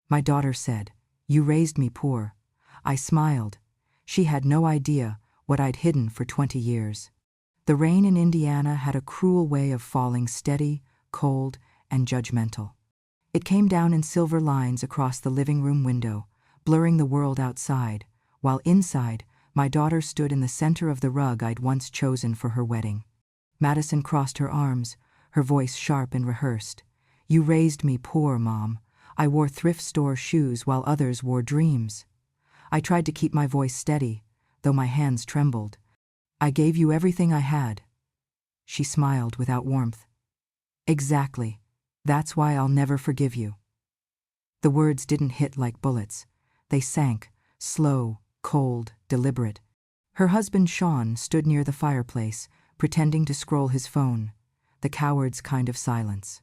My daughter said, "You raised me poor." I smiled. She had no idea what I'd hidden for 20 years. The rain in Indiana had a cruel way of falling steady, cold, and judgmental. It came down in silver lines across the living room window, blurring the world outside, while inside, my daughter stood in the center of the rug I'd once chosen for her wedding. Madison crossed her arms, her voice sharp and rehearsed. "You raised me poor, Mom. I wore thrift store shoes while others wore dreams." I tried to keep my voice steady, though my hands trembled. "I gave you everything I had." She smiled without warmth. "Exactly. That's why I'll never forgive you." The words didn't hit like bullets. They sank, slow, cold, deliberate. Her husband Sean stood near the fireplace, pretending to scroll his phone, the coward's kind of silence.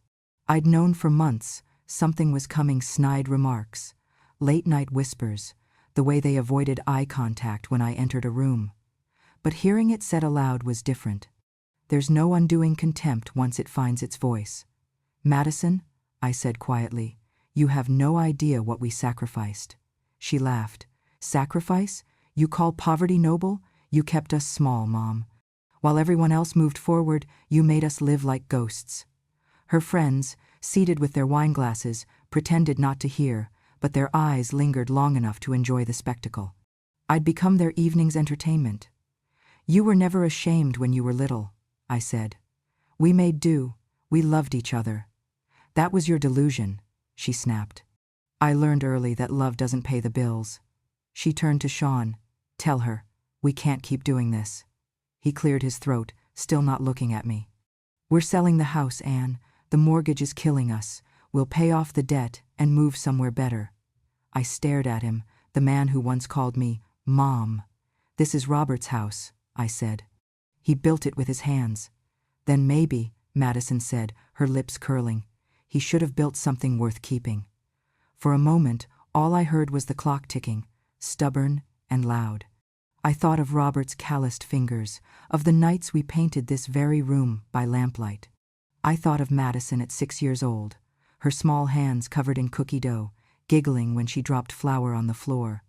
I'd known for months something was coming. Snide remarks, late-night whispers, the way they avoided eye contact when I entered a room. But hearing it said aloud was different. There's no undoing contempt once it finds its voice. "Madison," I said quietly, "you have no idea what we sacrificed." She laughed. "Sacrifice? You call poverty noble? You kept us small, Mom. While everyone else moved forward, you made us live like ghosts." Her friends, seated with their wine glasses, pretended not to hear, but their eyes lingered long enough to enjoy the spectacle. I'd become their evening's entertainment. "You were never ashamed when you were little," I said. "We made do. We loved each other." "That was your delusion," she snapped. "I learned early that love doesn't pay the bills." She turned to Sean. "Tell her, we can't keep doing this." He cleared his throat, still not looking at me. "We're selling the house, Anne. The mortgage is killing us. We'll pay off the debt and move somewhere better." I stared at him, the man who once called me Mom. "This is Robert's house," I said. "He built it with his hands." "Then maybe," Madison said, her lips curling, "he should have built something worth keeping." For a moment, all I heard was the clock ticking, stubborn and loud. I thought of Robert's calloused fingers, of the nights we painted this very room by lamplight. I thought of Madison at 6 years old, her small hands covered in cookie dough, giggling when she dropped flour on the floor.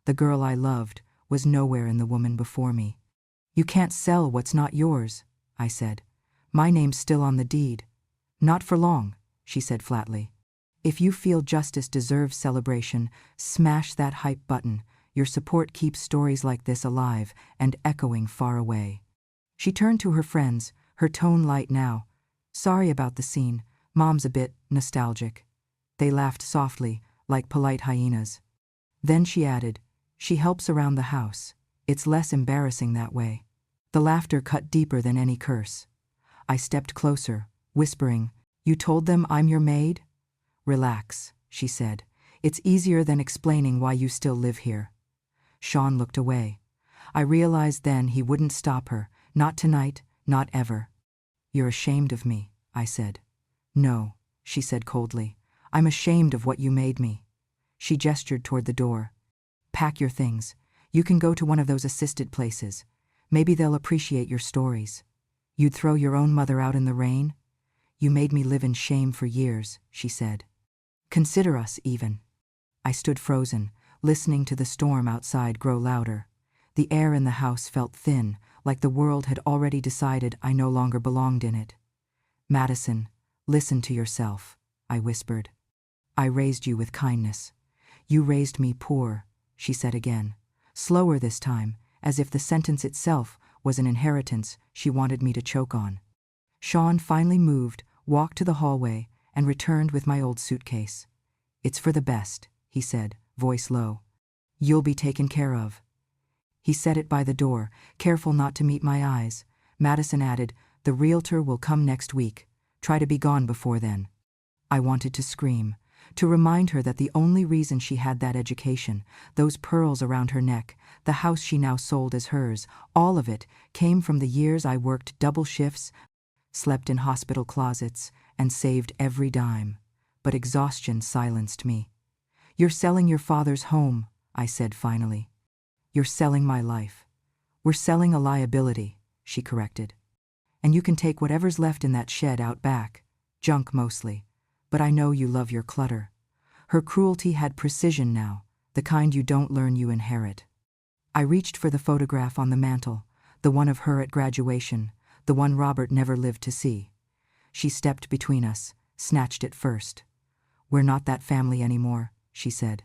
The girl I loved was nowhere in the woman before me. "You can't sell what's not yours," I said. "My name's still on the deed." "Not for long," she said flatly. "If you feel justice deserves celebration, smash that hype button. Your support keeps stories like this alive and echoing far away." She turned to her friends, her tone light now. "Sorry about the scene. Mom's a bit nostalgic." They laughed softly, like polite hyenas. Then she added, "She helps around the house. It's less embarrassing that way." The laughter cut deeper than any curse. I stepped closer, whispering, "You told them I'm your maid?" "Relax," she said. "It's easier than explaining why you still live here." Sean looked away. I realized then he wouldn't stop her, not tonight, not ever. "You're ashamed of me," I said. "No," she said coldly. "I'm ashamed of what you made me." She gestured toward the door. "Pack your things. You can go to one of those assisted places. Maybe they'll appreciate your stories." "You'd throw your own mother out in the rain?" "You made me live in shame for years," she said. "Consider us even." I stood frozen, listening to the storm outside grow louder. The air in the house felt thin, like the world had already decided I no longer belonged in it. "Madison, listen to yourself," I whispered. "I raised you with kindness. You raised me poor," she said again, slower this time, as if the sentence itself was an inheritance she wanted me to choke on. Sean finally moved, walked to the hallway, and returned with my old suitcase. "It's for the best," he said, voice low. "You'll be taken care of." He set it by the door, careful not to meet my eyes. Madison added, "The realtor will come next week. Try to be gone before then." I wanted to scream, to remind her that the only reason she had that education, those pearls around her neck, the house she now sold as hers, all of it came from the years I worked double shifts, slept in hospital closets, and saved every dime. But exhaustion silenced me. "You're selling your father's home," I said finally. "You're selling my life." "We're selling a liability," she corrected. "And you can take whatever's left in that shed out back. Junk mostly. But I know you love your clutter." Her cruelty had precision now, the kind you don't learn you inherit. I reached for the photograph on the mantel, the one of her at graduation, the one Robert never lived to see. She stepped between us, snatched it first. "We're not that family anymore," she said.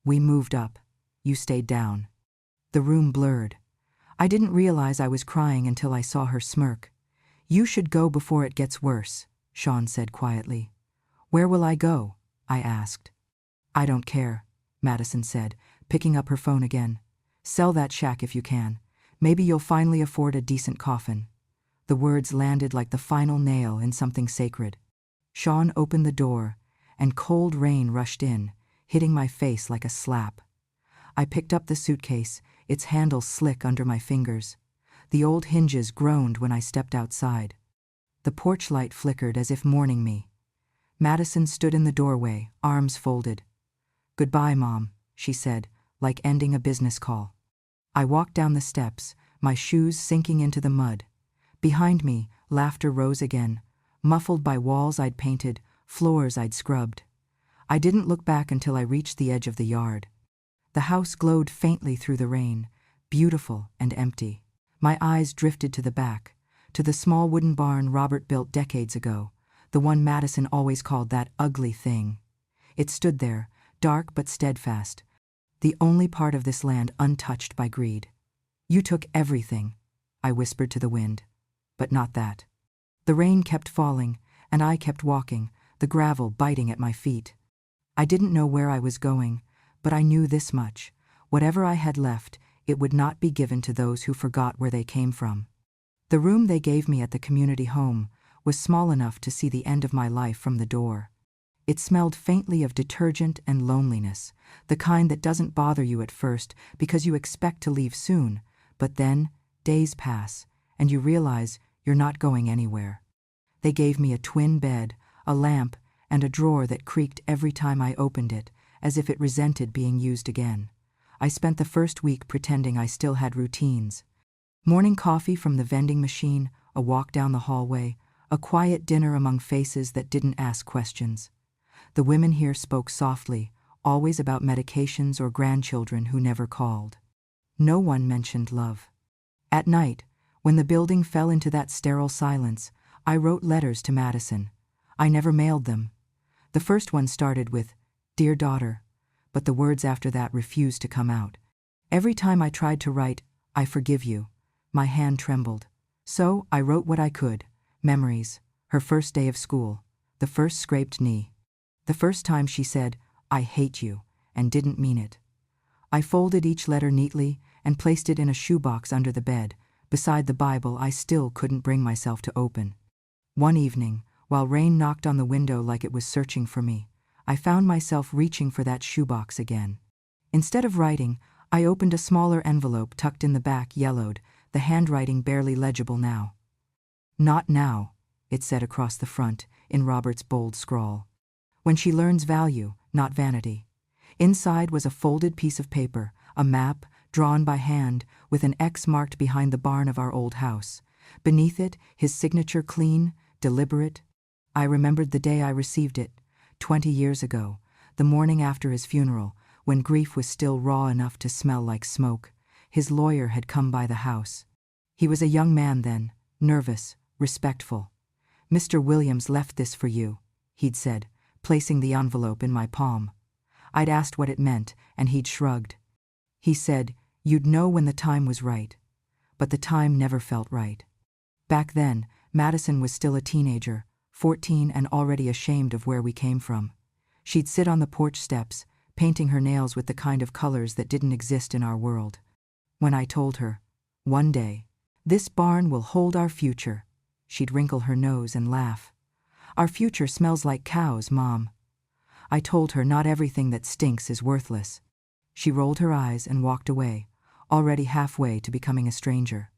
"We moved up. You stayed down." The room blurred. I didn't realize I was crying until I saw her smirk. "You should go before it gets worse," Sean said quietly. "Where will I go?" I asked. "I don't care," Madison said, picking up her phone again. "Sell that shack if you can. Maybe you'll finally afford a decent coffin." The words landed like the final nail in something sacred. Sean opened the door, and cold rain rushed in, hitting my face like a slap. I picked up the suitcase, its handle slick under my fingers. The old hinges groaned when I stepped outside. The porch light flickered as if mourning me. Madison stood in the doorway, arms folded. "Goodbye, Mom," she said, like ending a business call. I walked down the steps, my shoes sinking into the mud. Behind me, laughter rose again, muffled by walls I'd painted, floors I'd scrubbed. I didn't look back until I reached the edge of the yard. The house glowed faintly through the rain, beautiful and empty. My eyes drifted to the back, to the small wooden barn Robert built decades ago, the one Madison always called that ugly thing. It stood there, dark but steadfast, the only part of this land untouched by greed. "You took everything," I whispered to the wind. But not that. The rain kept falling, and I kept walking, the gravel biting at my feet. I didn't know where I was going, but I knew this much: whatever I had left, it would not be given to those who forgot where they came from. The room they gave me at the community home was small enough to see the end of my life from the door. It smelled faintly of detergent and loneliness, the kind that doesn't bother you at first because you expect to leave soon, but then days pass, and you realize you're not going anywhere. They gave me a twin bed, a lamp, and a drawer that creaked every time I opened it, as if it resented being used again. I spent the first week pretending I still had routines. Morning coffee from the vending machine, a walk down the hallway, a quiet dinner among faces that didn't ask questions. The women here spoke softly, always about medications or grandchildren who never called. No one mentioned love. At night, when the building fell into that sterile silence, I wrote letters to Madison. I never mailed them. The first one started with, "Dear daughter," but the words after that refused to come out. Every time I tried to write, "I forgive you," my hand trembled. So I wrote what I could: memories, her first day of school, the first scraped knee, the first time she said, "I hate you," and didn't mean it. I folded each letter neatly and placed it in a shoebox under the bed, beside the Bible I still couldn't bring myself to open. One evening, while rain knocked on the window like it was searching for me, I found myself reaching for that shoebox again. Instead of writing, I opened a smaller envelope tucked in the back, yellowed, the handwriting barely legible now. "Not now," it said across the front, in Robert's bold scrawl. "When she learns value, not vanity." Inside was a folded piece of paper, a map, drawn by hand, with an X marked behind the barn of our old house. Beneath it, his signature clean, deliberate. I remembered the day I received it, 20 years ago, the morning after his funeral, when grief was still raw enough to smell like smoke. His lawyer had come by the house. He was a young man then, nervous, respectful. "Mr. Williams left this for you," he'd said, placing the envelope in my palm. I'd asked what it meant, and he'd shrugged. He said, "You'd know when the time was right." But the time never felt right. Back then, Madison was still a teenager, 14 and already ashamed of where we came from. She'd sit on the porch steps, painting her nails with the kind of colors that didn't exist in our world. When I told her, "One day, this barn will hold our future," she'd wrinkle her nose and laugh. "Our future smells like cows, Mom." I told her not everything that stinks is worthless. She rolled her eyes and walked away, already halfway to becoming a stranger.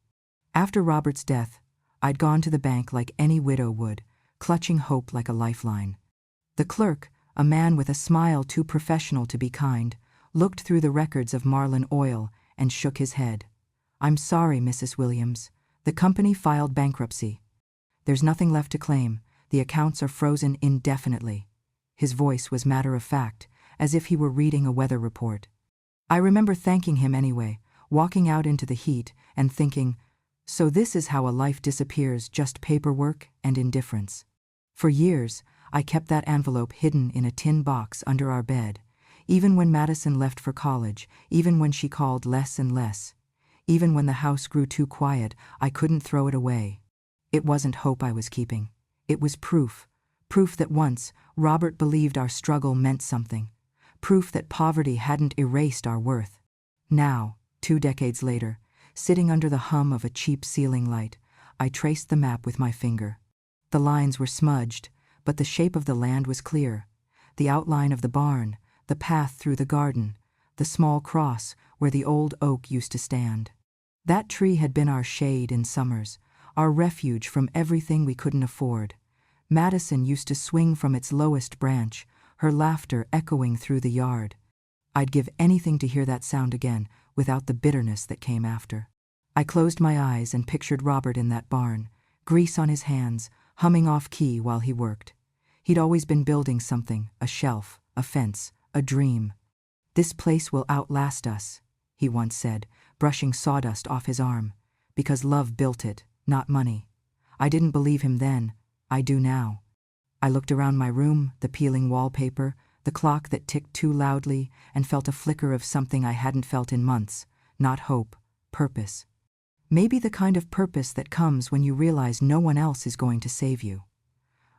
After Robert's death, I'd gone to the bank like any widow would, clutching hope like a lifeline. The clerk, a man with a smile too professional to be kind, looked through the records of Marlin Oil and shook his head. "I'm sorry, Mrs. Williams. The company filed bankruptcy. There's nothing left to claim. The accounts are frozen indefinitely." His voice was matter of fact, as if he were reading a weather report. I remember thanking him anyway, walking out into the heat and thinking, so this is how a life disappears, just paperwork and indifference. For years, I kept that envelope hidden in a tin box under our bed, even when Madison left for college, even when she called less and less, even when the house grew too quiet, I couldn't throw it away. It wasn't hope I was keeping. It was proof that once Robert believed our struggle meant something, proof that poverty hadn't erased our worth. Now, 2 decades later, sitting under the hum of a cheap ceiling light, I traced the map with my finger. The lines were smudged, but the shape of the land was clear. The outline of the barn, the path through the garden, the small cross where the old oak used to stand. That tree had been our shade in summers, our refuge from everything we couldn't afford. Madison used to swing from its lowest branch, her laughter echoing through the yard. I'd give anything to hear that sound again, without the bitterness that came after. I closed my eyes and pictured Robert in that barn, grease on his hands, humming off key while he worked. He'd always been building something, a shelf, a fence, a dream. "This place will outlast us," he once said, brushing sawdust off his arm, "because love built it, not money." I didn't believe him then. I do now. I looked around my room, the peeling wallpaper, the clock that ticked too loudly, and felt a flicker of something I hadn't felt in months. Not hope, purpose. Maybe the kind of purpose that comes when you realize no one else is going to save you.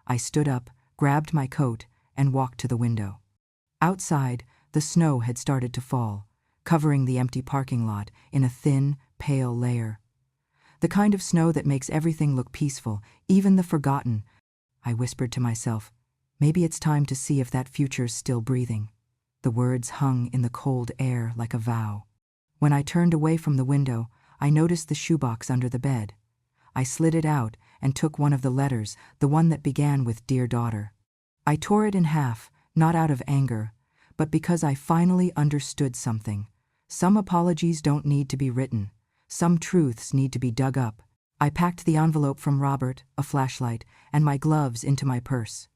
I stood up, grabbed my coat, and walked to the window. Outside, the snow had started to fall, covering the empty parking lot in a thin, pale layer. The kind of snow that makes everything look peaceful, even the forgotten. I whispered to myself, maybe it's time to see if that future's still breathing. The words hung in the cold air like a vow. When I turned away from the window, I noticed the shoebox under the bed. I slid it out and took one of the letters, the one that began with "Dear Daughter." I tore it in half, not out of anger, but because I finally understood something. Some apologies don't need to be written. Some truths need to be dug up. I packed the envelope from Robert, a flashlight, and my gloves into my purse.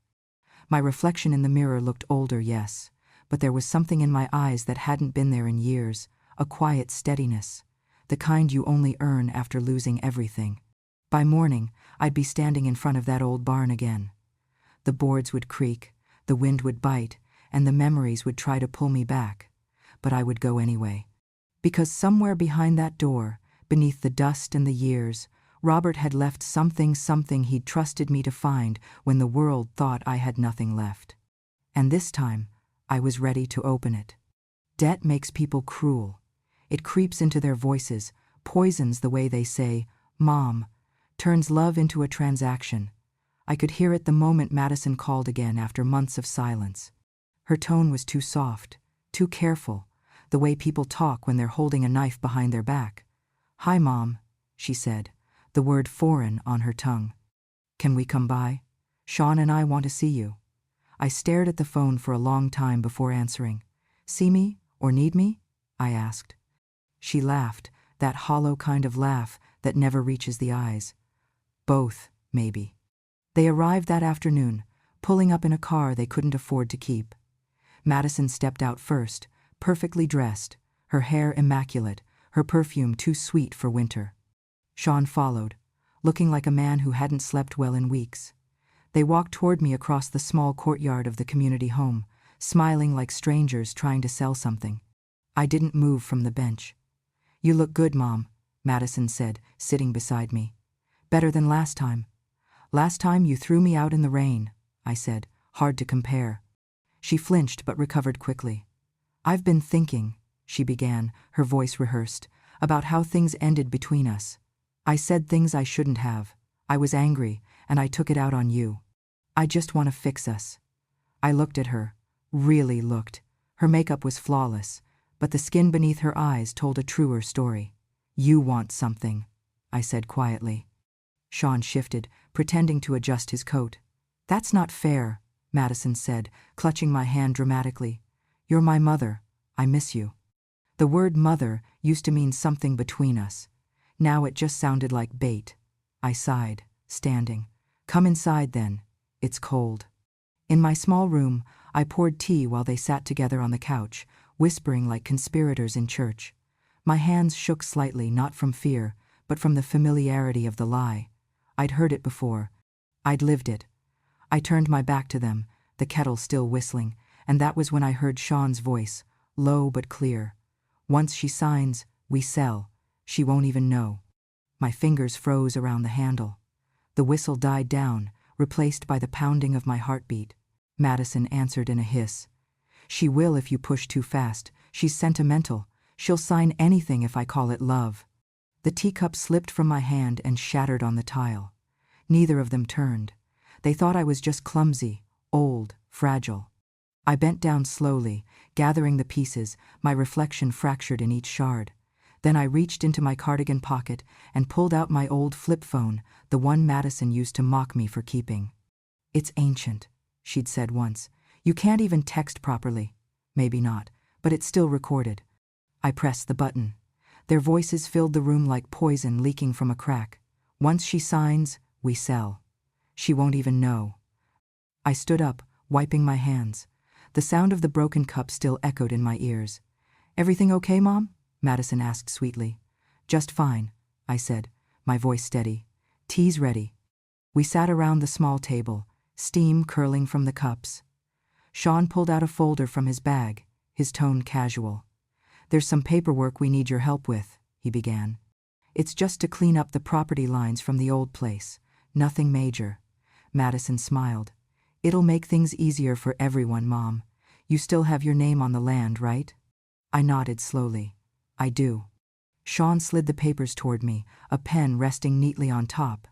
My reflection in the mirror looked older, yes, but there was something in my eyes that hadn't been there in years, a quiet steadiness, the kind you only earn after losing everything. By morning, I'd be standing in front of that old barn again. The boards would creak, the wind would bite, and the memories would try to pull me back, but I would go anyway. Because somewhere behind that door, beneath the dust and the years, Robert had left something he'd trusted me to find when the world thought I had nothing left. And this time, I was ready to open it. Debt makes people cruel. It creeps into their voices, poisons the way they say, "Mom," turns love into a transaction. I could hear it the moment Madison called again after months of silence. Her tone was too soft, too careful, the way people talk when they're holding a knife behind their back. "Hi, Mom," she said, the word foreign on her tongue. "Can we come by? Sean and I want to see you." I stared at the phone for a long time before answering. "See me or need me?" I asked. She laughed, that hollow kind of laugh that never reaches the eyes. "Both, maybe." They arrived that afternoon, pulling up in a car they couldn't afford to keep. Madison stepped out first, perfectly dressed, her hair immaculate, her perfume too sweet for winter. Sean followed, looking like a man who hadn't slept well in weeks. They walked toward me across the small courtyard of the community home, smiling like strangers trying to sell something. I didn't move from the bench. "You look good, Mom," Madison said, sitting beside me. "Better than last time." "Last time you threw me out in the rain," I said, hard to compare. She flinched but recovered quickly. "I've been thinking," she began, her voice rehearsed, "about how things ended between us. I said things I shouldn't have. I was angry, and I took it out on you. I just want to fix us." I looked at her, really looked. Her makeup was flawless, but the skin beneath her eyes told a truer story. "You want something," I said quietly. Sean shifted, pretending to adjust his coat. "That's not fair," Madison said, clutching my hand dramatically. "You're my mother. I miss you." The word mother used to mean something between us. Now it just sounded like bait. I sighed, standing. "Come inside then. It's cold." In my small room, I poured tea while they sat together on the couch, whispering like conspirators in church. My hands shook slightly, not from fear, but from the familiarity of the lie. I'd heard it before. I'd lived it. I turned my back to them, the kettle still whistling, and that was when I heard Sean's voice, low but clear. Once she signs, we sell. She won't even know. My fingers froze around the handle. The whistle died down, replaced by the pounding of my heartbeat. Madison answered in a hiss. She will if you push too fast. She's sentimental. She'll sign anything if I call it love. The teacup slipped from my hand and shattered on the tile. Neither of them turned. They thought I was just clumsy, old, fragile. I bent down slowly, gathering the pieces, my reflection fractured in each shard. Then I reached into my cardigan pocket and pulled out my old flip phone, the one Madison used to mock me for keeping. "It's ancient," she'd said once. "You can't even text properly." Maybe not, but it's still recorded. I pressed the button. Their voices filled the room like poison leaking from a crack. Once she signs, we sell. She won't even know. I stood up, wiping my hands. The sound of the broken cup still echoed in my ears. "Everything okay, Mom?" Madison asked sweetly. "Just fine," I said, my voice steady. "Tea's ready." We sat around the small table, steam curling from the cups. Sean pulled out a folder from his bag, his tone casual. "There's some paperwork we need your help with," he began. "It's just to clean up the property lines from the old place. Nothing major." Madison smiled. "It'll make things easier for everyone, Mom. You still have your name on the land, right?" I nodded slowly. "I do." Sean slid the papers toward me, a pen resting neatly on top.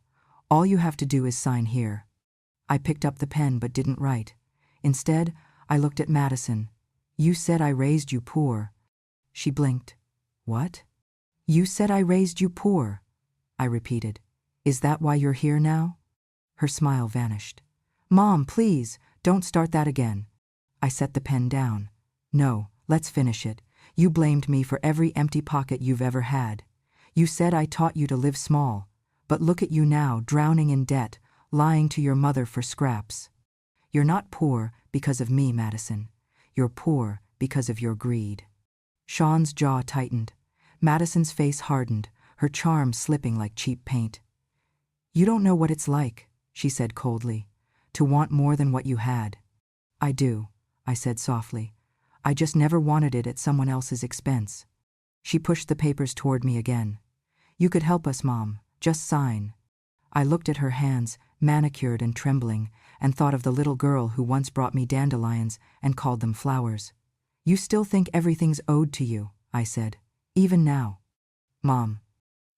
"All you have to do is sign here." I picked up the pen but didn't write. Instead, I looked at Madison. "You said I raised you poor." She blinked. "What?" "You said I raised you poor," I repeated. "Is that why you're here now?" Her smile vanished. "Mom, please, don't start that again." I set the pen down. "No, let's finish it. You blamed me for every empty pocket you've ever had. You said I taught you to live small. But look at you now, drowning in debt, lying to your mother for scraps. You're not poor because of me, Madison. You're poor because of your greed." Sean's jaw tightened. Madison's face hardened, her charm slipping like cheap paint. "You don't know what it's like," she said coldly, "to want more than what you had." "I do," I said softly. "I just never wanted it at someone else's expense." She pushed the papers toward me again. "You could help us, Mom. Just sign." I looked at her hands, manicured and trembling, and thought of the little girl who once brought me dandelions and called them flowers. "You still think everything's owed to you," I said, "even now." "Mom."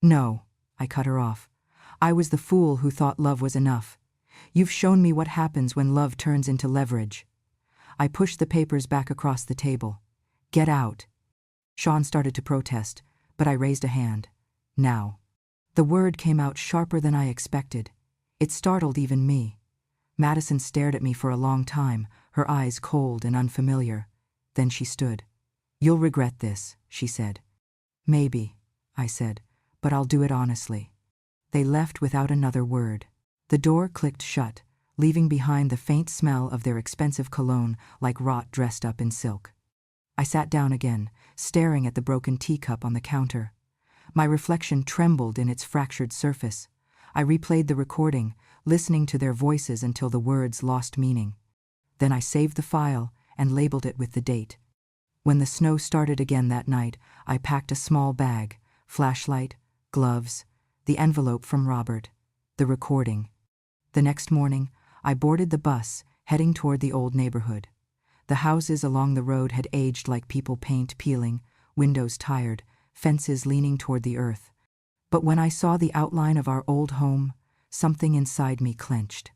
"No," I cut her off. "I was the fool who thought love was enough. You've shown me what happens when love turns into leverage." I pushed the papers back across the table. "Get out." Sean started to protest, but I raised a hand. "Now." The word came out sharper than I expected. It startled even me. Madison stared at me for a long time, her eyes cold and unfamiliar. Then she stood. "You'll regret this," she said. "Maybe," I said, "but I'll do it honestly." They left without another word. The door clicked shut, leaving behind the faint smell of their expensive cologne like rot dressed up in silk. I sat down again, staring at the broken teacup on the counter. My reflection trembled in its fractured surface. I replayed the recording, listening to their voices until the words lost meaning. Then I saved the file and labeled it with the date. When the snow started again that night, I packed a small bag, flashlight, gloves, the envelope from Robert, the recording. The next morning, I boarded the bus, heading toward the old neighborhood. The houses along the road had aged like people paint peeling, windows tired, fences leaning toward the earth. But when I saw the outline of our old home, something inside me clenched.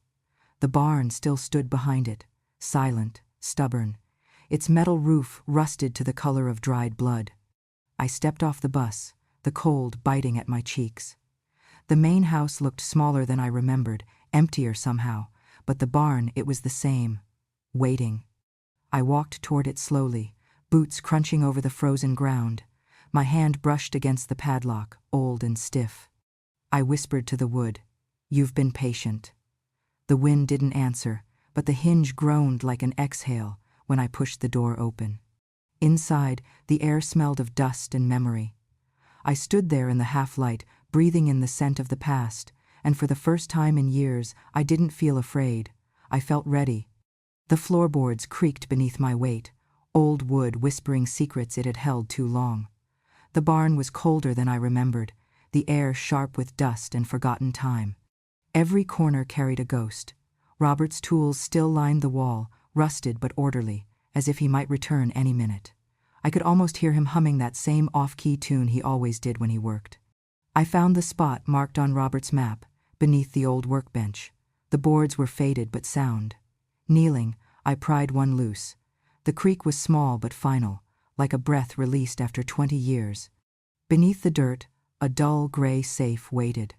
The barn still stood behind it, silent, stubborn, its metal roof rusted to the color of dried blood. I stepped off the bus, the cold biting at my cheeks. The main house looked smaller than I remembered, emptier somehow, but the barn, it was the same, waiting. I walked toward it slowly, boots crunching over the frozen ground. My hand brushed against the padlock, old and stiff. I whispered to the wood, "You've been patient." The wind didn't answer, but the hinge groaned like an exhale when I pushed the door open. Inside, the air smelled of dust and memory. I stood there in the half-light, breathing in the scent of the past, and for the first time in years, I didn't feel afraid. I felt ready. The floorboards creaked beneath my weight, old wood whispering secrets it had held too long. The barn was colder than I remembered, the air sharp with dust and forgotten time. Every corner carried a ghost. Robert's tools still lined the wall, rusted but orderly, as if he might return any minute. I could almost hear him humming that same off-key tune he always did when he worked. I found the spot marked on Robert's map, beneath the old workbench. The boards were faded but sound. Kneeling, I pried one loose. The creak was small but final, like a breath released after 20 years. Beneath the dirt, a dull gray safe waited.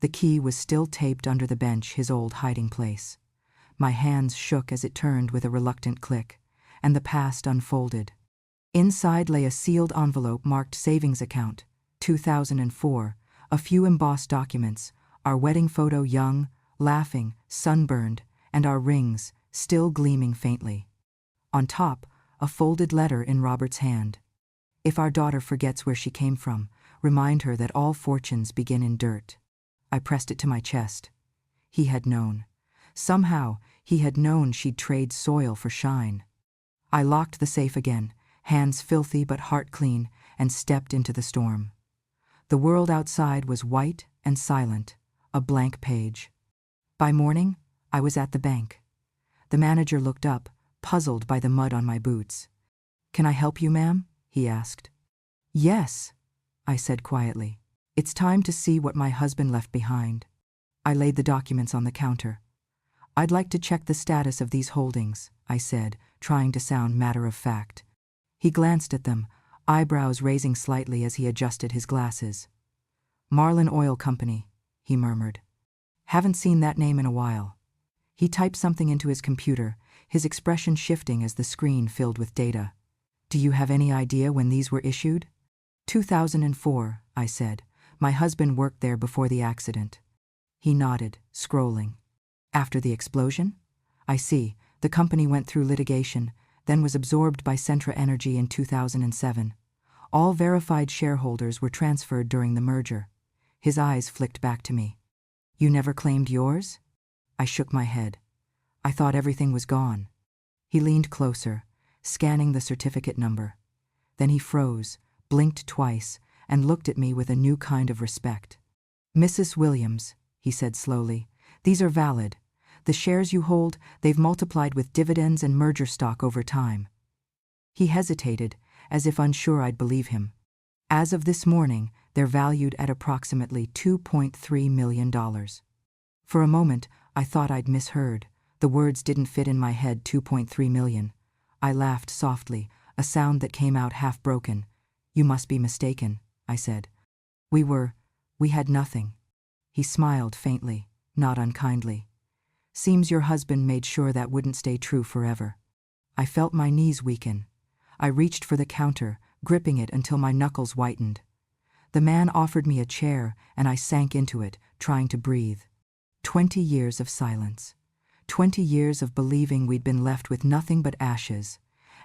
The key was still taped under the bench, his old hiding place. My hands shook as it turned with a reluctant click, and the past unfolded. Inside lay a sealed envelope marked Savings Account, 2004, a few embossed documents, our wedding photo young, laughing, sunburned, and our rings, still gleaming faintly. On top, a folded letter in Robert's hand. If our daughter forgets where she came from, remind her that all fortunes begin in dirt. I pressed it to my chest. He had known. Somehow, he had known she'd trade soil for shine. I locked the safe again, hands filthy but heart clean, and stepped into the storm. The world outside was white and silent, a blank page. By morning, I was at the bank. The manager looked up, puzzled by the mud on my boots. "Can I help you, ma'am?" he asked. "Yes," I said quietly. "It's time to see what my husband left behind." I laid the documents on the counter. "I'd like to check the status of these holdings," I said, trying to sound matter-of-fact. He glanced at them, eyebrows raising slightly as he adjusted his glasses. "Marlin Oil Company," he murmured. "Haven't seen that name in a while." He typed something into his computer, his expression shifting as the screen filled with data. "Do you have any idea when these were issued?" 2004, I said. "My husband worked there before the accident." He nodded, scrolling. "After the explosion?" "I see. The company went through litigation, then was absorbed by Centra Energy in 2007. All verified shareholders were transferred during the merger." His eyes flicked back to me. "You never claimed yours?" I shook my head. "I thought everything was gone." He leaned closer, scanning the certificate number. Then he froze, blinked twice, and looked at me with a new kind of respect. "Mrs. Williams," he said slowly, "these are valid. The shares you hold, they've multiplied with dividends and merger stock over time." He hesitated, as if unsure I'd believe him. "As of this morning, they're valued at approximately $2.3 million. For a moment, I thought I'd misheard. The words didn't fit in my head. 2.3 million. I laughed softly, a sound that came out half-broken. "You must be mistaken," I said. We had nothing." He smiled faintly, not unkindly. "Seems your husband made sure that wouldn't stay true forever." I felt my knees weaken. I reached for the counter, gripping it until my knuckles whitened. The man offered me a chair, and I sank into it, trying to breathe. 20 years of silence. 20 years of believing we'd been left with nothing but ashes.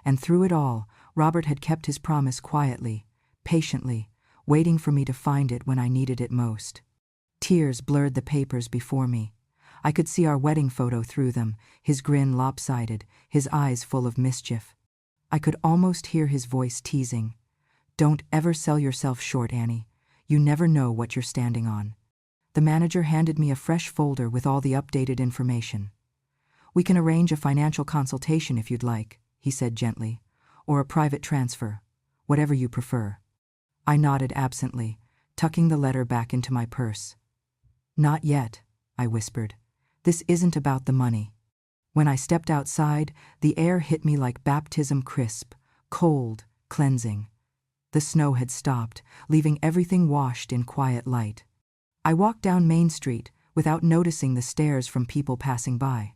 And through it all, Robert had kept his promise quietly, patiently, waiting for me to find it when I needed it most. Tears blurred the papers before me. I could see our wedding photo through them, his grin lopsided, his eyes full of mischief. I could almost hear his voice teasing. "Don't ever sell yourself short, Annie. You never know what you're standing on." The manager handed me a fresh folder with all the updated information. "We can arrange a financial consultation if you'd like," he said gently, "or a private transfer, whatever you prefer." I nodded absently, tucking the letter back into my purse. "Not yet," I whispered. "This isn't about the money." When I stepped outside, the air hit me like baptism, crisp, cold, cleansing. The snow had stopped, leaving everything washed in quiet light. I walked down Main Street without noticing the stares from people passing by.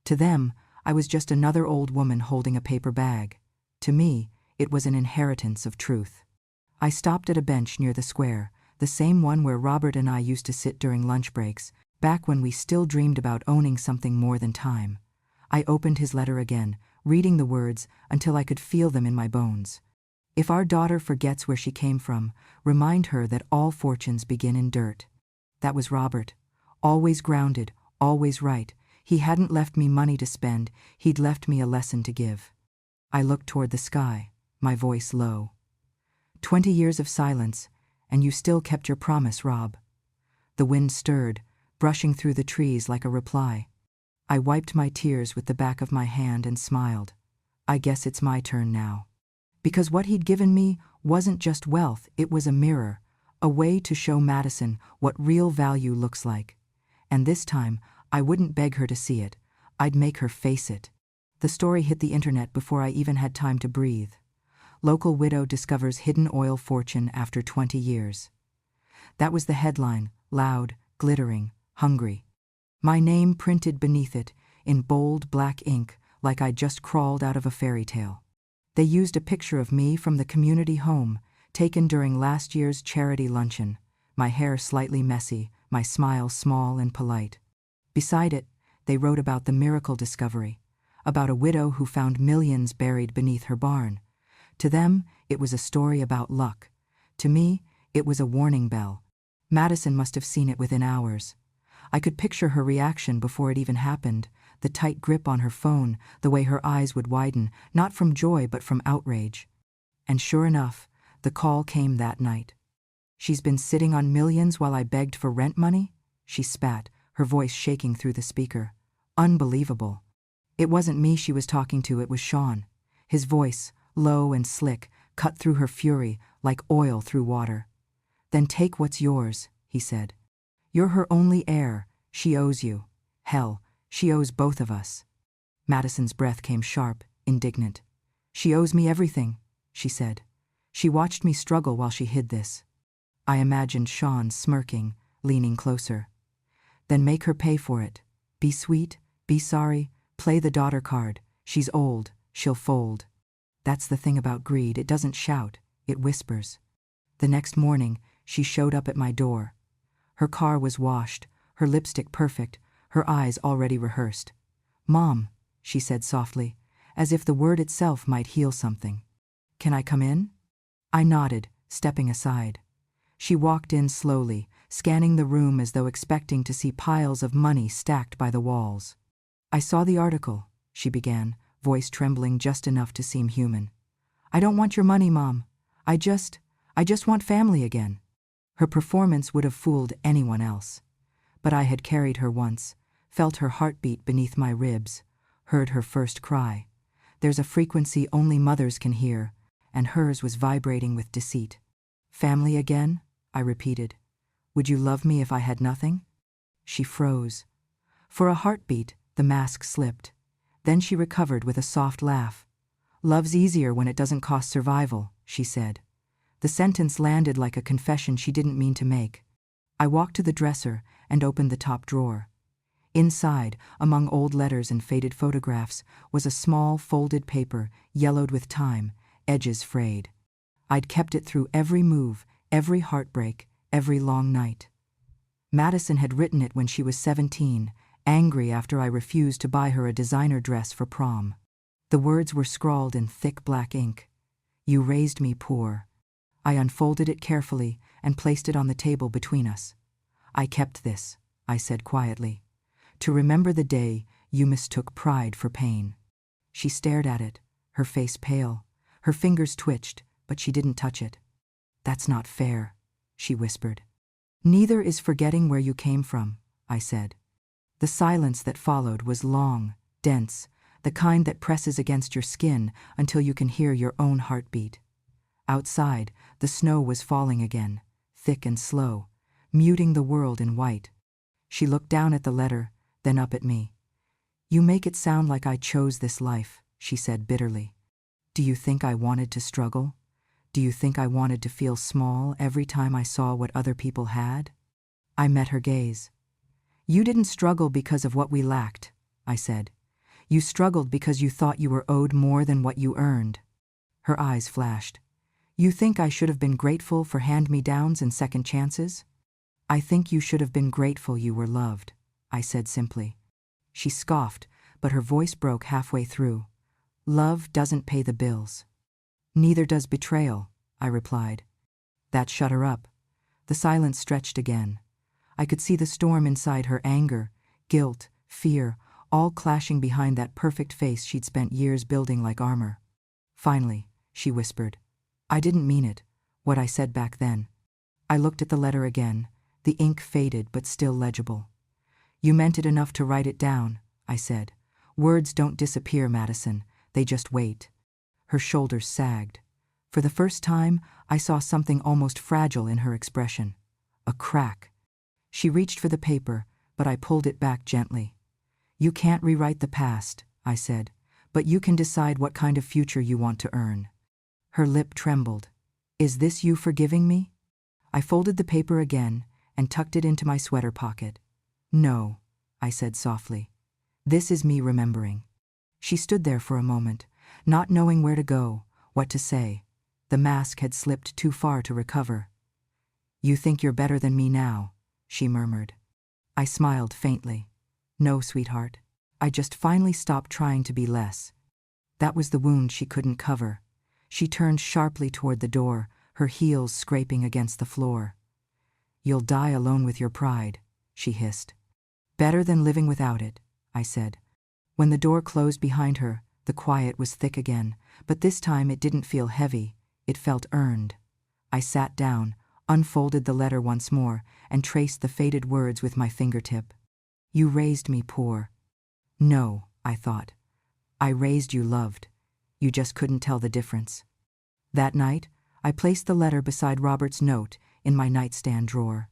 To them, I was just another old woman holding a paper bag. To me, it was an inheritance of truth. I stopped at a bench near the square, the same one where Robert and I used to sit during lunch breaks, back when we still dreamed about owning something more than time. I opened his letter again, reading the words until I could feel them in my bones. If our daughter forgets where she came from, remind her that all fortunes begin in dirt. That was Robert. Always grounded, always right. He hadn't left me money to spend, he'd left me a lesson to give. I looked toward the sky, my voice low. 20 years of silence, and you still kept your promise, Rob. The wind stirred, brushing through the trees like a reply. I wiped my tears with the back of my hand and smiled. I guess it's my turn now. Because what he'd given me wasn't just wealth, it was a mirror, a way to show Madison what real value looks like. And this time, I wouldn't beg her to see it, I'd make her face it. The story hit the internet before I even had time to breathe. Local widow discovers hidden oil fortune after 20 years. That was the headline, loud, glittering, hungry. My name printed beneath it, in bold black ink, like I'd just crawled out of a fairy tale. They used a picture of me from the community home, taken during last year's charity luncheon, my hair slightly messy, my smile small and polite. Beside it, they wrote about the miracle discovery, about a widow who found millions buried beneath her barn. To them, it was a story about luck. To me, it was a warning bell. Madison must have seen it within hours. I could picture her reaction before it even happened, the tight grip on her phone, the way her eyes would widen, not from joy but from outrage. And sure enough, the call came that night. "She's been sitting on millions while I begged for rent money?" She spat, her voice shaking through the speaker. Unbelievable. It wasn't me she was talking to, it was Sean. His voice, low and slick, cut through her fury like oil through water. "Then take what's yours," he said. "You're her only heir. She owes you. Hell, she owes both of us." Madison's breath came sharp, indignant. "She owes me everything," she said. She watched me struggle while she hid this. I imagined Sean smirking, leaning closer. "Then make her pay for it. Be sweet, be sorry, play the daughter card. She's old, she'll fold." That's the thing about greed, it doesn't shout, it whispers. The next morning, she showed up at my door. Her car was washed, her lipstick perfect, her eyes already rehearsed. "Mom," she said softly, as if the word itself might heal something. "Can I come in?" I nodded, stepping aside. She walked in slowly, scanning the room as though expecting to see piles of money stacked by the walls. "I saw the article," she began, voice trembling just enough to seem human. "I don't want your money, Mom. I just want family again." Her performance would have fooled anyone else. But I had carried her once, felt her heartbeat beneath my ribs, heard her first cry. There's a frequency only mothers can hear, and hers was vibrating with deceit. "Family again?" I repeated. "Would you love me if I had nothing?" She froze. For a heartbeat, the mask slipped. Then she recovered with a soft laugh. "Love's easier when it doesn't cost survival," she said. The sentence landed like a confession she didn't mean to make. I walked to the dresser and opened the top drawer. Inside, among old letters and faded photographs, was a small folded paper, yellowed with time, edges frayed. I'd kept it through every move, every heartbreak, every long night. Madison had written it when she was 17, angry after I refused to buy her a designer dress for prom. The words were scrawled in thick black ink. "You raised me poor." I unfolded it carefully and placed it on the table between us. "I kept this," I said quietly, "to remember the day you mistook pride for pain." She stared at it, her face pale. Her fingers twitched, but she didn't touch it. "That's not fair," she whispered. "Neither is forgetting where you came from," I said. The silence that followed was long, dense, the kind that presses against your skin until you can hear your own heartbeat. Outside, the snow was falling again, thick and slow, muting the world in white. She looked down at the letter, then up at me. "You make it sound like I chose this life," she said bitterly. "Do you think I wanted to struggle? Do you think I wanted to feel small every time I saw what other people had?" I met her gaze. "You didn't struggle because of what we lacked," I said. "You struggled because you thought you were owed more than what you earned." Her eyes flashed. "You think I should have been grateful for hand-me-downs and second chances?" "I think you should have been grateful you were loved," I said simply. She scoffed, but her voice broke halfway through. Love doesn't pay the bills. Neither does betrayal, I replied. That shut her up. The silence stretched again. I could see the storm inside her: anger, guilt, fear, all clashing behind that perfect face she'd spent years building like armor. Finally, she whispered, I didn't mean it, what I said back then. I looked at the letter again, the ink faded but still legible. You meant it enough to write it down, I said. Words don't disappear, Madison, they just wait. Her shoulders sagged. For the first time, I saw something almost fragile in her expression. A crack. She reached for the paper, but I pulled it back gently. You can't rewrite the past, I said, but you can decide what kind of future you want to earn. Her lip trembled. Is this you forgiving me? I folded the paper again and tucked it into my sweater pocket. No, I said softly. This is me remembering. She stood there for a moment, not knowing where to go, what to say. The mask had slipped too far to recover. You think you're better than me now, she murmured. I smiled faintly. No, sweetheart. I just finally stopped trying to be less. That was the wound she couldn't cover. She turned sharply toward the door, her heels scraping against the floor. You'll die alone with your pride, she hissed. Better than living without it, I said. When the door closed behind her, the quiet was thick again, but this time it didn't feel heavy, it felt earned. I sat down, unfolded the letter once more, and traced the faded words with my fingertip. You raised me poor. No, I thought. I raised you loved. You just couldn't tell the difference. That night, I placed the letter beside Robert's note in my nightstand drawer.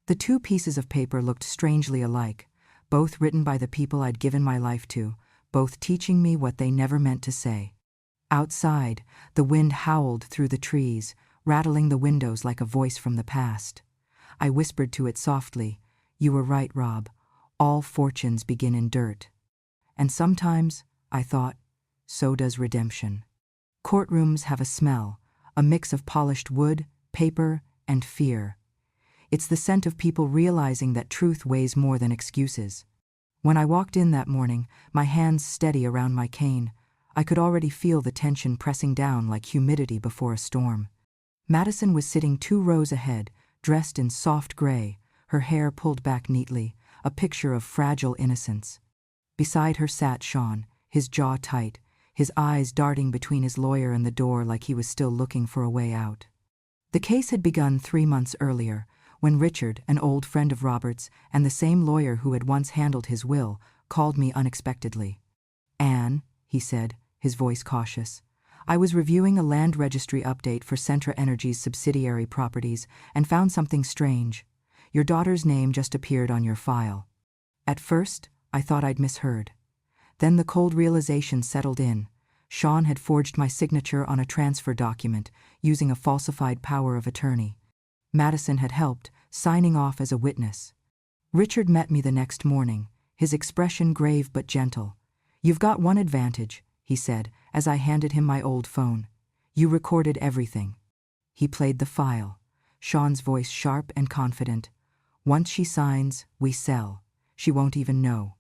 The two pieces of paper looked strangely alike, both written by the people I'd given my life to, both teaching me what they never meant to say. Outside, the wind howled through the trees, rattling the windows like a voice from the past. I whispered to it softly, You were right, Rob. All fortunes begin in dirt. And sometimes, I thought, so does redemption. Courtrooms have a smell, a mix of polished wood, paper, and fear. It's the scent of people realizing that truth weighs more than excuses. When I walked in that morning, my hands steady around my cane, I could already feel the tension pressing down like humidity before a storm. Madison was sitting 2 rows ahead, dressed in soft gray, her hair pulled back neatly, a picture of fragile innocence. Beside her sat Sean, his jaw tight, his eyes darting between his lawyer and the door like he was still looking for a way out. The case had begun 3 months earlier, when Richard, an old friend of Robert's and the same lawyer who had once handled his will, called me unexpectedly. Anne, he said, his voice cautious, I was reviewing a land registry update for Centra Energy's subsidiary properties and found something strange. Your daughter's name just appeared on your file. At first, I thought I'd misheard. Then the cold realization settled in. Sean had forged my signature on a transfer document, using a falsified power of attorney. Madison had helped, signing off as a witness. Richard met me the next morning, his expression grave but gentle. You've got one advantage, he said, as I handed him my old phone. You recorded everything. He played the file, Sean's voice sharp and confident. Once she signs, we sell. She won't even know.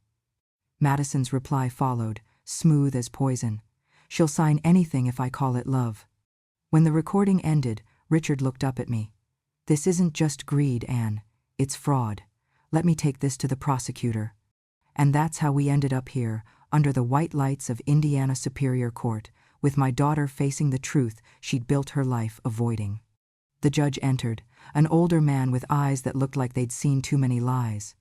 Madison's reply followed, smooth as poison. She'll sign anything if I call it love. When the recording ended, Richard looked up at me. This isn't just greed, Anne. It's fraud. Let me take this to the prosecutor. And that's how we ended up here, under the white lights of Indiana Superior Court, with my daughter facing the truth she'd built her life avoiding. The judge entered, an older man with eyes that looked like they'd seen too many lies.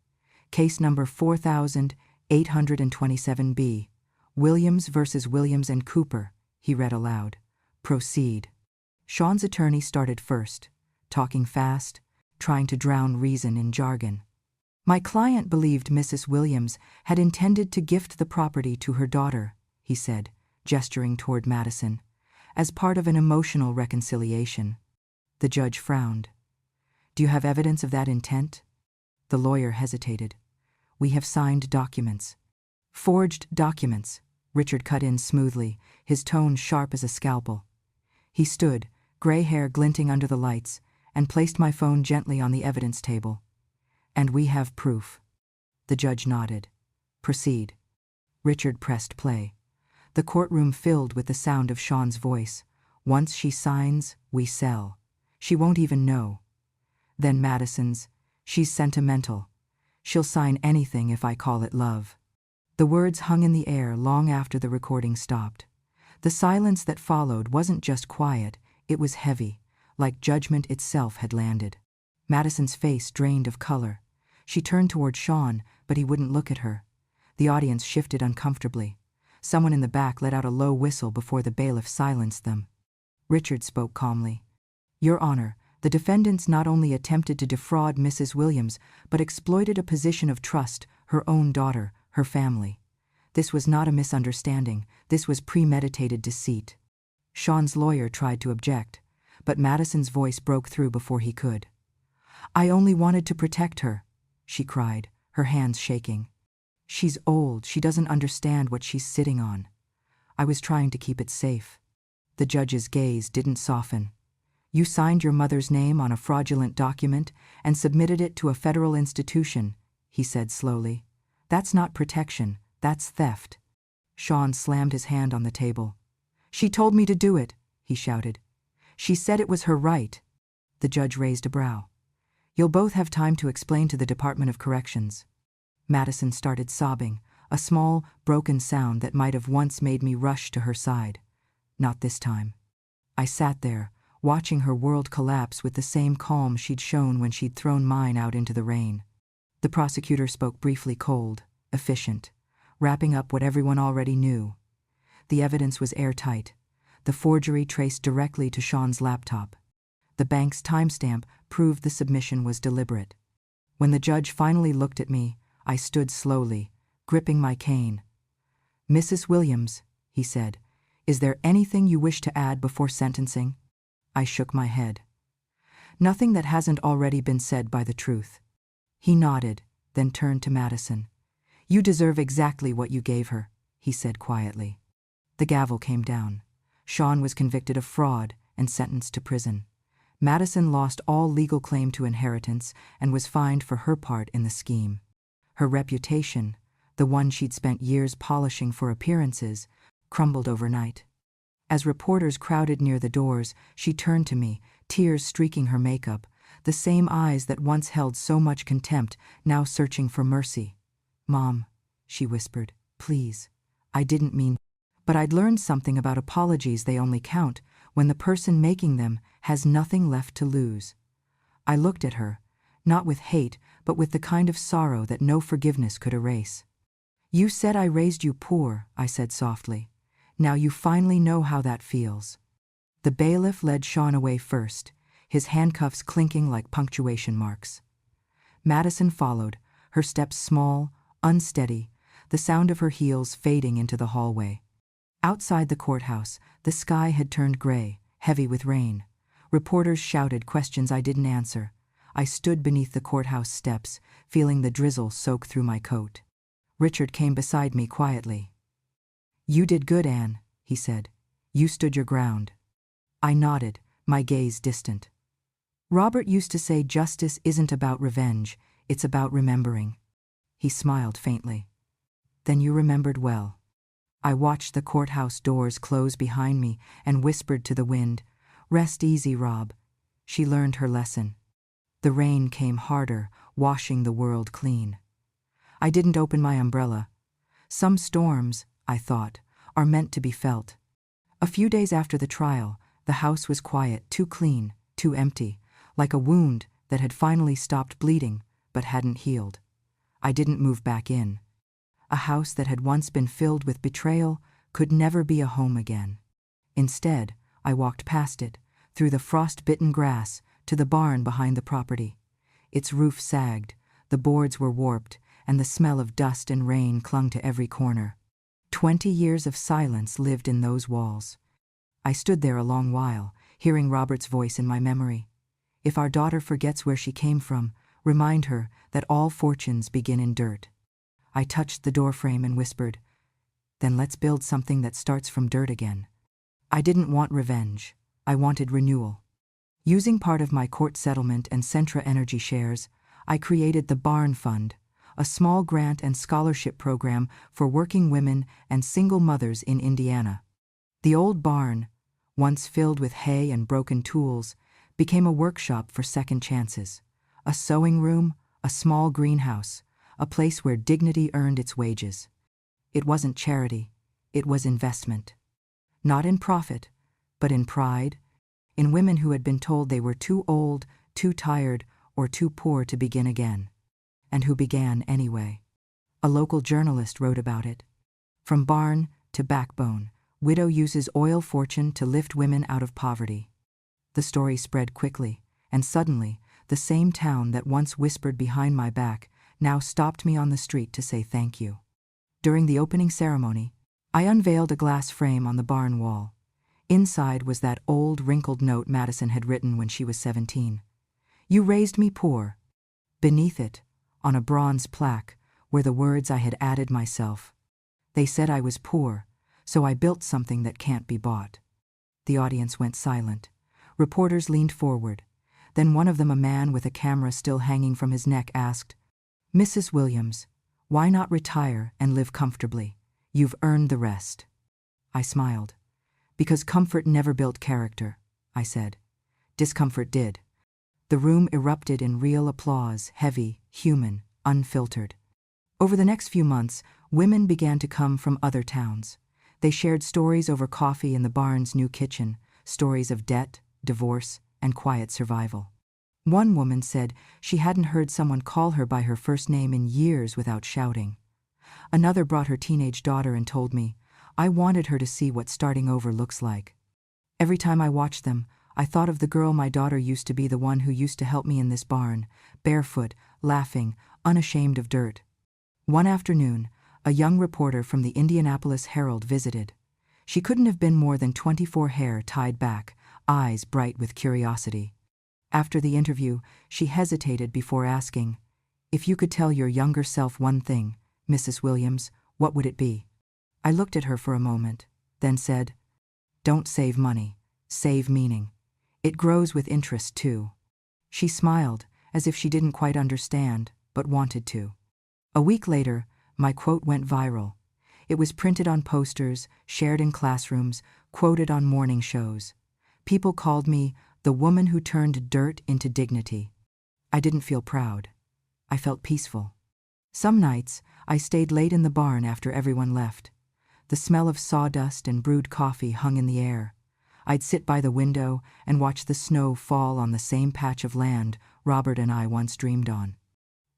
Case number 4827B, Williams versus Williams and Cooper, he read aloud. Proceed. Sean's attorney started first, talking fast, trying to drown reason in jargon. My client believed Mrs. Williams had intended to gift the property to her daughter, he said, gesturing toward Madison, as part of an emotional reconciliation. The judge frowned. Do you have evidence of that intent? The lawyer hesitated. We have signed documents. Forged documents, Richard cut in smoothly, his tone sharp as a scalpel. He stood, gray hair glinting under the lights, and placed my phone gently on the evidence table. And we have proof. The judge nodded. Proceed. Richard pressed play. The courtroom filled with the sound of Sean's voice. Once she signs, we sell. She won't even know. Then Madison's, she's sentimental. She'll sign anything if I call it love. The words hung in the air long after the recording stopped. The silence that followed wasn't just quiet, it was heavy, like judgment itself had landed. Madison's face drained of color. She turned toward Sean, but he wouldn't look at her. The audience shifted uncomfortably. Someone in the back let out a low whistle before the bailiff silenced them. Richard spoke calmly. Your Honor, the defendants not only attempted to defraud Mrs. Williams, but exploited a position of trust, her own daughter, her family. This was not a misunderstanding, this was premeditated deceit. Sean's lawyer tried to object, but Madison's voice broke through before he could. I only wanted to protect her, she cried, her hands shaking. She's old, she doesn't understand what she's sitting on. I was trying to keep it safe. The judge's gaze didn't soften. You signed your mother's name on a fraudulent document and submitted it to a federal institution, he said slowly. That's not protection, that's theft. Sean slammed his hand on the table. She told me to do it, he shouted. She said it was her right. The judge raised a brow. You'll both have time to explain to the Department of Corrections. Madison started sobbing, a small, broken sound that might have once made me rush to her side. Not this time. I sat there, watching her world collapse with the same calm she'd shown when she'd thrown mine out into the rain. The prosecutor spoke briefly, cold, efficient, wrapping up what everyone already knew. The evidence was airtight. The forgery traced directly to Sean's laptop. The bank's timestamp proved the submission was deliberate. When the judge finally looked at me, I stood slowly, gripping my cane. Mrs. Williams, he said, is there anything you wish to add before sentencing? I shook my head. Nothing that hasn't already been said by the truth. He nodded, then turned to Madison. You deserve exactly what you gave her, he said quietly. The gavel came down. Sean was convicted of fraud and sentenced to prison. Madison lost all legal claim to inheritance and was fined for her part in the scheme. Her reputation, the one she'd spent years polishing for appearances, crumbled overnight. As reporters crowded near the doors, she turned to me, tears streaking her makeup, the same eyes that once held so much contempt, now searching for mercy. Mom, she whispered, please. I didn't mean. But I'd learned something about apologies. They only count when the person making them has nothing left to lose. I looked at her, not with hate, but with the kind of sorrow that no forgiveness could erase. You said I raised you poor, I said softly. Now you finally know how that feels. The bailiff led Sean away first, his handcuffs clinking like punctuation marks. Madison followed, her steps small, unsteady, the sound of her heels fading into the hallway. Outside the courthouse, the sky had turned gray, heavy with rain. Reporters shouted questions I didn't answer. I stood beneath the courthouse steps, feeling the drizzle soak through my coat. Richard came beside me quietly. You did good, Anne, he said. You stood your ground. I nodded, my gaze distant. Robert used to say justice isn't about revenge, it's about remembering. He smiled faintly. Then you remembered well. I watched the courthouse doors close behind me and whispered to the wind, Rest easy, Rob. She learned her lesson. The rain came harder, washing the world clean. I didn't open my umbrella. Some storms, I thought, are meant to be felt. A few days after the trial, the house was quiet, too clean, too empty, like a wound that had finally stopped bleeding but hadn't healed. I didn't move back in. A house that had once been filled with betrayal could never be a home again. Instead, I walked past it, through the frost-bitten grass, to the barn behind the property. Its roof sagged, the boards were warped, and the smell of dust and rain clung to every corner. 20 years of silence lived in those walls. I stood there a long while, hearing Robert's voice in my memory. If our daughter forgets where she came from, remind her that all fortunes begin in dirt. I touched the doorframe and whispered, Then let's build something that starts from dirt again. I didn't want revenge. I wanted renewal. Using part of my court settlement and Centra Energy shares, I created the Barn Fund, a small grant and scholarship program for working women and single mothers in Indiana. The old barn, once filled with hay and broken tools, became a workshop for second chances, a sewing room, a small greenhouse, a place where dignity earned its wages. It wasn't charity, it was investment. Not in profit, but in pride, in women who had been told they were too old, too tired, or too poor to begin again. And who began anyway. A local journalist wrote about it. From barn to backbone, widow uses oil fortune to lift women out of poverty. The story spread quickly, and suddenly, the same town that once whispered behind my back now stopped me on the street to say thank you. During the opening ceremony, I unveiled a glass frame on the barn wall. Inside was that old, wrinkled note Madison had written when she was 17. You raised me poor. Beneath it, on a bronze plaque, were the words I had added myself. They said I was poor, so I built something that can't be bought. The audience went silent. Reporters leaned forward. Then one of them, a man with a camera still hanging from his neck, asked, Mrs. Williams, why not retire and live comfortably? You've earned the rest. I smiled. Because comfort never built character, I said. Discomfort did. The room erupted in real applause, heavy, human, unfiltered. Over the next few months, women began to come from other towns. They shared stories over coffee in the barn's new kitchen, stories of debt, divorce, and quiet survival. One woman said she hadn't heard someone call her by her first name in years without shouting. Another brought her teenage daughter and told me, I wanted her to see what starting over looks like. Every time I watched them, I thought of the girl my daughter used to be, the one who used to help me in this barn, barefoot, laughing, unashamed of dirt. One afternoon, a young reporter from the Indianapolis Herald visited. She couldn't have been more than 24, hair tied back, eyes bright with curiosity. After the interview, she hesitated before asking, If you could tell your younger self one thing, Mrs. Williams, what would it be? I looked at her for a moment, then said, Don't save money, save meaning. It grows with interest too. She smiled, as if she didn't quite understand, but wanted to. A week later, my quote went viral. It was printed on posters, shared in classrooms, quoted on morning shows. People called me the woman who turned dirt into dignity. I didn't feel proud. I felt peaceful. Some nights, I stayed late in the barn after everyone left. The smell of sawdust and brewed coffee hung in the air. I'd sit by the window and watch the snow fall on the same patch of land Robert and I once dreamed on.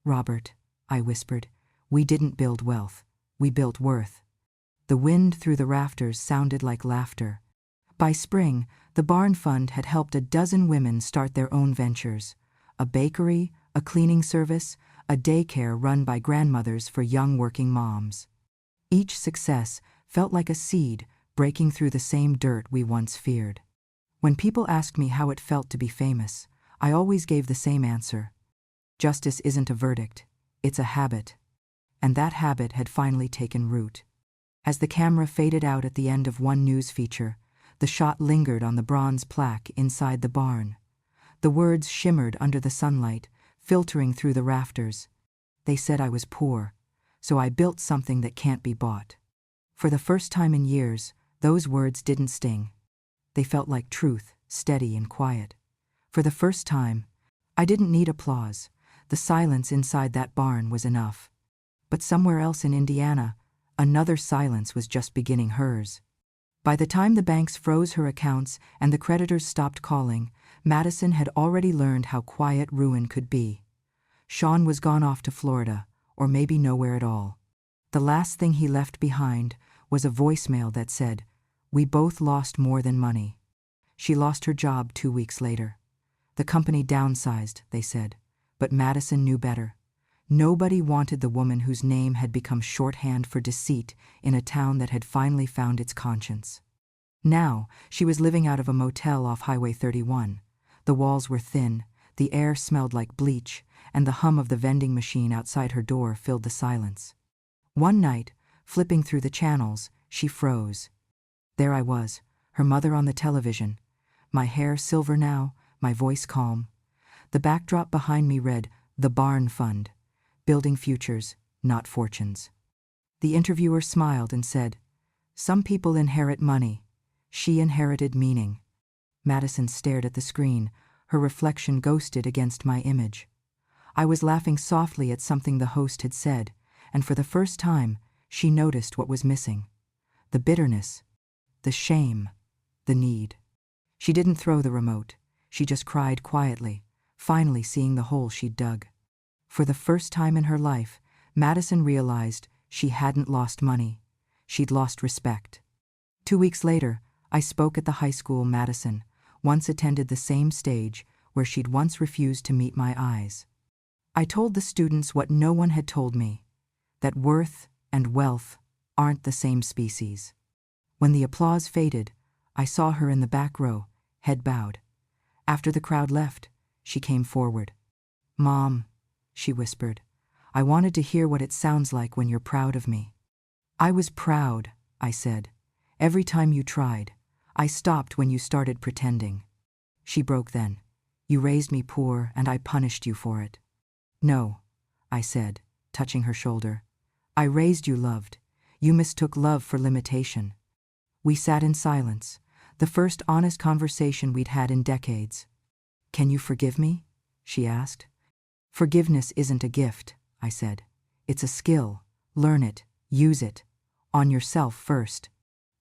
Robert, I whispered, we didn't build wealth, we built worth. The wind through the rafters sounded like laughter. By spring, the barn fund had helped a dozen women start their own ventures. A bakery, a cleaning service, a daycare run by grandmothers for young working moms. Each success felt like a seed breaking through the same dirt we once feared. When people asked me how it felt to be famous, I always gave the same answer. Justice isn't a verdict, it's a habit. And that habit had finally taken root. As the camera faded out at the end of one news feature, the shot lingered on the bronze plaque inside the barn. The words shimmered under the sunlight, filtering through the rafters. They said I was poor, so I built something that can't be bought. For the first time in years, those words didn't sting. They felt like truth, steady and quiet. For the first time, I didn't need applause. The silence inside that barn was enough. But somewhere else in Indiana, another silence was just beginning hers. By the time the banks froze her accounts and the creditors stopped calling, Madison had already learned how quiet ruin could be. Sean was gone off to Florida, or maybe nowhere at all. The last thing he left behind was a voicemail that said, "We both lost more than money." She lost her job 2 weeks later. The company downsized, they said, but Madison knew better. Nobody wanted the woman whose name had become shorthand for deceit in a town that had finally found its conscience. Now, she was living out of a motel off Highway 31. The walls were thin, the air smelled like bleach, and the hum of the vending machine outside her door filled the silence. One night, flipping through the channels, she froze. There I was, her mother on the television, my hair silver now, my voice calm. The backdrop behind me read, "The Barn Fund." building futures, not fortunes. The interviewer smiled and said, "Some people inherit money. She inherited meaning." Madison stared at the screen, her reflection ghosted against my image. I was laughing softly at something the host had said, and for the first time, she noticed what was missing. The bitterness, the shame, the need. She didn't throw the remote. She just cried quietly, finally seeing the hole she'd dug. For the first time in her life, Madison realized she hadn't lost money. She'd lost respect. 2 weeks later, I spoke at the high school. Madison once attended the same stage where she'd once refused to meet my eyes. I told the students what no one had told me, that worth and wealth aren't the same species. When the applause faded, I saw her in the back row, head bowed. After the crowd left, she came forward. "Mom," she whispered, "I wanted to hear what it sounds like when you're proud of me." "I was proud," I said. "Every time you tried. I stopped when you started pretending." She broke then. "You raised me poor and I punished you for it." "No," I said, touching her shoulder. "I raised you loved. You mistook love for limitation." We sat in silence, the first honest conversation we'd had in decades. "Can you forgive me?" she asked. "Forgiveness isn't a gift," I said. "It's a skill. Learn it, use it. On yourself first."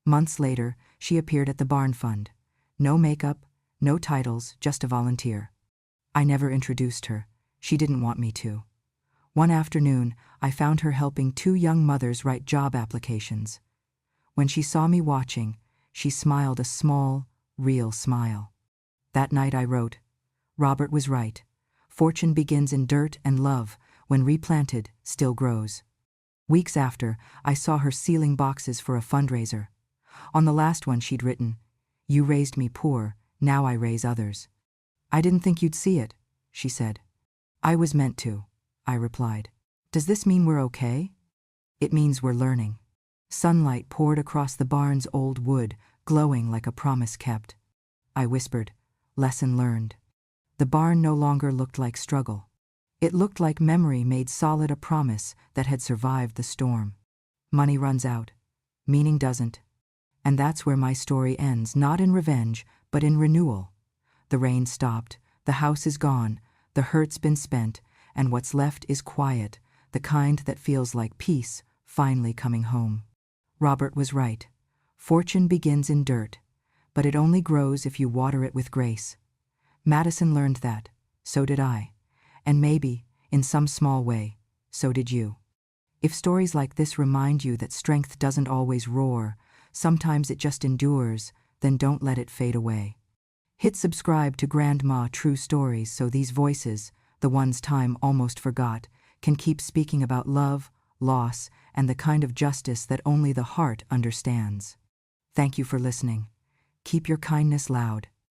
Months later, she appeared at the barn fund. No makeup, no titles, just a volunteer. I never introduced her. She didn't want me to. One afternoon, I found her helping 2 young mothers write job applications. When she saw me watching, she smiled a small, real smile. That night I wrote, "Robert was right. Fortune begins in dirt, and love, when replanted, still grows." Weeks after, I saw her sealing boxes for a fundraiser. On the last one she'd written, "You raised me poor, now I raise others." "I didn't think you'd see it," she said. "I was meant to," I replied. "Does this mean we're okay?" "It means we're learning." Sunlight poured across the barn's old wood, glowing like a promise kept. I whispered, "Lesson learned." The barn no longer looked like struggle. It looked like memory made solid, a promise that had survived the storm. Money runs out. Meaning doesn't. And that's where my story ends, not in revenge, but in renewal. The rain stopped, the house is gone, the hurt's been spent, and what's left is quiet, the kind that feels like peace finally coming home. Robert was right. Fortune begins in dirt, but it only grows if you water it with grace. Madison learned that. So did I. And maybe, in some small way, so did you. If stories like this remind you that strength doesn't always roar, sometimes it just endures, then don't let it fade away. Hit subscribe to Grandma True Stories so these voices, the ones time almost forgot, can keep speaking about love, loss, and the kind of justice that only the heart understands. Thank you for listening. Keep your kindness loud.